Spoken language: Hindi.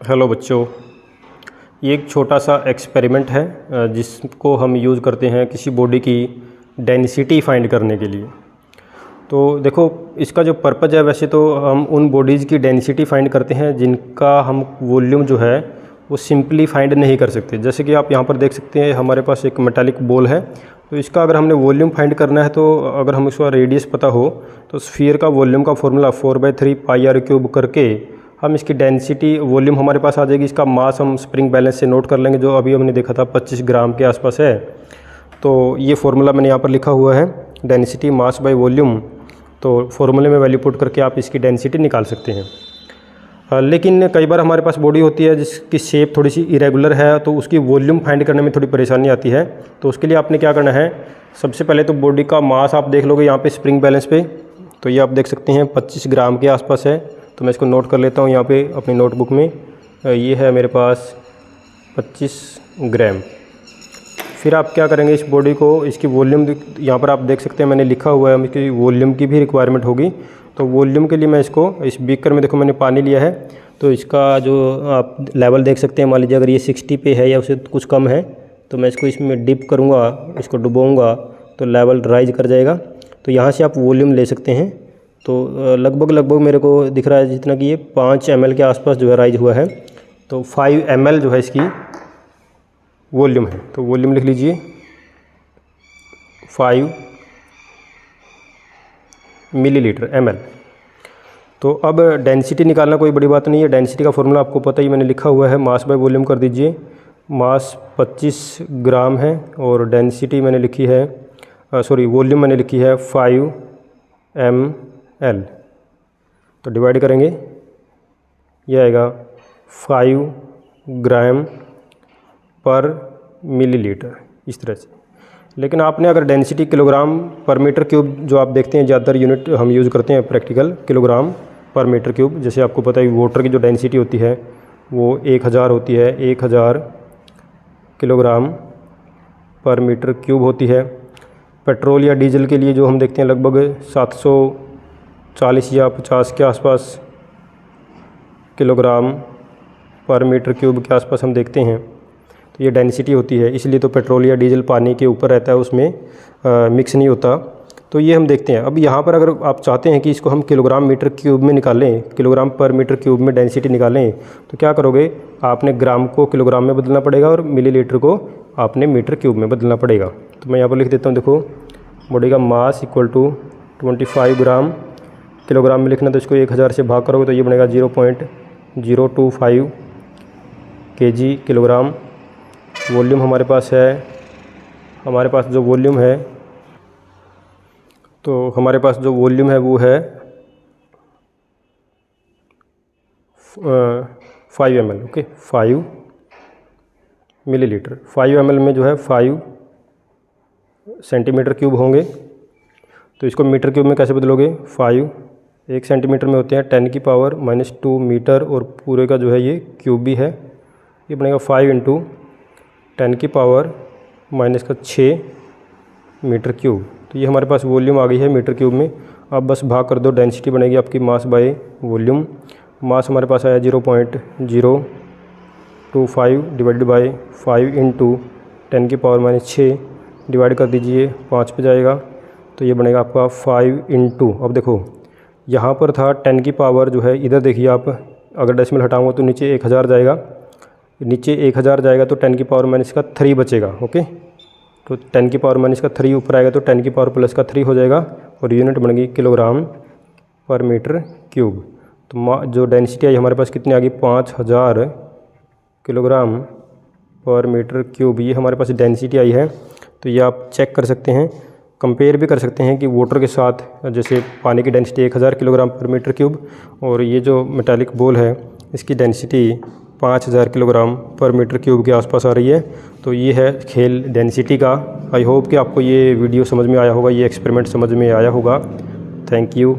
हेलो बच्चों, ये एक छोटा सा एक्सपेरिमेंट है जिसको हम यूज़ करते हैं किसी बॉडी की डेंसिटी फाइंड करने के लिए। तो देखो, इसका जो पर्पज़ है, वैसे तो हम उन बॉडीज़ की डेंसिटी फाइंड करते हैं जिनका हम वॉल्यूम जो है वो सिंपली फाइंड नहीं कर सकते। जैसे कि आप यहाँ पर देख सकते हैं, हमारे पास एक मेटालिक बॉल है। तो इसका अगर हमने वॉल्यूम फाइंड करना है, तो अगर हम इसका रेडियस पता हो तो स्फीयर का वॉल्यूम का फॉर्मूला 4/3 πr³ करके हम इसकी डेंसिटी वॉल्यूम हमारे पास आ जाएगी। इसका मास हम स्प्रिंग बैलेंस से नोट कर लेंगे, जो अभी हमने देखा था 25 ग्राम के आसपास है। तो ये फार्मूला मैंने यहाँ पर लिखा हुआ है, डेंसिटी मास बाय वॉल्यूम। तो फार्मूले में वैल्यू पुट करके आप इसकी डेंसिटी निकाल सकते हैं। लेकिन कई बार हमारे पास बॉडी होती है जिसकी शेप थोड़ी सी इरेगुलर है, तो उसकी वॉल्यूम फाइंड करने में थोड़ी परेशानी आती है। तो उसके लिए आपने क्या करना है, सबसे पहले तो बॉडी का मास आप देख लोगे यहाँ पे स्प्रिंग बैलेंस पे। तो ये आप देख सकते हैं 25 ग्राम के आसपास है। तो मैं इसको नोट कर लेता हूँ यहाँ पे अपनी नोटबुक में। ये है मेरे पास 25 ग्राम। फिर आप क्या करेंगे, इस बॉडी को, इसकी वॉल्यूम यहाँ पर आप देख सकते हैं मैंने लिखा हुआ है, इसकी वॉल्यूम की भी रिक्वायरमेंट होगी। तो वॉल्यूम के लिए मैं इसको इस बीकर में, देखो मैंने पानी लिया है, तो इसका जो आप लेवल देख सकते हैं, मान लीजिए अगर ये 60 पे है या उससे कुछ कम है, तो मैं इसको इसमें डिप करूँगा, इसको डुबोऊँगा तो लेवल राइज कर जाएगा। तो यहाँ से आप वॉल्यूम ले सकते हैं। तो लगभग मेरे को दिख रहा है जितना कि ये 5 ml के आसपास जो है राइज हुआ है। तो 5 ml जो है इसकी वॉल्यूम है। तो वॉल्यूम लिख लीजिए 5 मिलीलीटर ml। तो अब डेंसिटी निकालना कोई बड़ी बात नहीं है। डेंसिटी का फॉर्मूला आपको पता ही, मैंने लिखा हुआ है, मास बाय वॉल्यूम कर दीजिए। मास 25 ग्राम है और डेंसिटी मैंने लिखी है, वॉल्यूम मैंने लिखी है 5 ml। तो डिवाइड करेंगे, यह आएगा 5 ग्राम पर मिलीलीटर, इस तरह से। लेकिन आपने अगर डेंसिटी किलोग्राम पर मीटर क्यूब, जो आप देखते हैं ज़्यादातर यूनिट हम यूज़ करते हैं प्रैक्टिकल, किलोग्राम पर मीटर क्यूब। जैसे आपको पता है वाटर की जो डेंसिटी होती है वो 1000 होती है, 1000 किलोग्राम पर मीटर क्यूब होती है। पेट्रोल या डीजल के लिए जो हम देखते हैं लगभग 740 या 50 के आसपास किलोग्राम पर मीटर क्यूब के आसपास हम देखते हैं। तो ये डेंसिटी होती है, इसलिए तो पेट्रोल या डीजल पानी के ऊपर रहता है, उसमें मिक्स नहीं होता। तो ये हम देखते हैं। अब यहाँ पर अगर आप चाहते हैं कि इसको हम किलोग्राम मीटर क्यूब में निकालें, किलोग्राम पर मीटर क्यूब में डेंसिटी निकालें, तो क्या करोगे, आपने ग्राम को किलोग्राम में बदलना पड़ेगा और मिलीलीटर को आपने मीटर क्यूब में बदलना पड़ेगा। तो मैं यहाँ पर लिख देता हूँ, देखो, बॉडी का mass equal to 25 gram. Kilogram में लिखना, तो इसको 1000 से भाग करोगे तो ये बनेगा 0.025 kg किलोग्राम। वॉल्यूम हमारे पास है, हमारे पास जो वॉल्यूम है, तो हमारे पास जो वॉल्यूम है वो है 5 ml। Okay, 5 millilitre. 5 ml में जो है 5 सेंटीमीटर क्यूब होंगे। तो इसको मीटर क्यूब में कैसे बदलोगे, 5 1 सेंटीमीटर में होते हैं 10⁻⁻2 मीटर, और पूरे का जो है ये क्यूब भी है। ये बनेगा 5 × 10⁻⁻6 मीटर क्यूब। तो ये हमारे पास वॉल्यूम आ गई है मीटर क्यूब में। अब बस भाग कर दो, डेंसिटी बनेगी आपकी मास बाय वॉल्यूम। मास हमारे पास आया 0.025 डिवाइडेड बाय 5 × 10⁻⁻6 डिवाइड कर दीजिए, 5 पे जाएगा। तो ये बनेगा आपका 5 × अब देखो, यहाँ पर था 10 की पावर जो है, इधर देखिए आप, अगर डेसिमल हटाऊँगा तो नीचे 1000 जाएगा, नीचे 1000 जाएगा तो 10⁻⁻3 बचेगा। ओके, तो 10⁻⁻3 ऊपर आएगा तो 10⁻+3 हो जाएगा, और यूनिट बन गई किलोग्राम पर मीटर क्यूब। तो जो डेंसिटी आई हमारे पास कितनी आ गई, 5000 किलोग्राम पर मीटर क्यूब। ये हमारे पास डेंसिटी आई है। तो ये आप चेक कर सकते हैं, कंपेयर भी कर सकते हैं कि वाटर के साथ, जैसे पानी की डेंसिटी 1000 किलोग्राम पर मीटर क्यूब, और ये जो मेटालिक बॉल है इसकी डेंसिटी 5000 किलोग्राम पर मीटर क्यूब के आसपास आ रही है। तो ये है खेल डेंसिटी का। आई होप कि आपको ये वीडियो समझ में आया होगा, ये एक्सपेरिमेंट समझ में आया होगा। Thank you.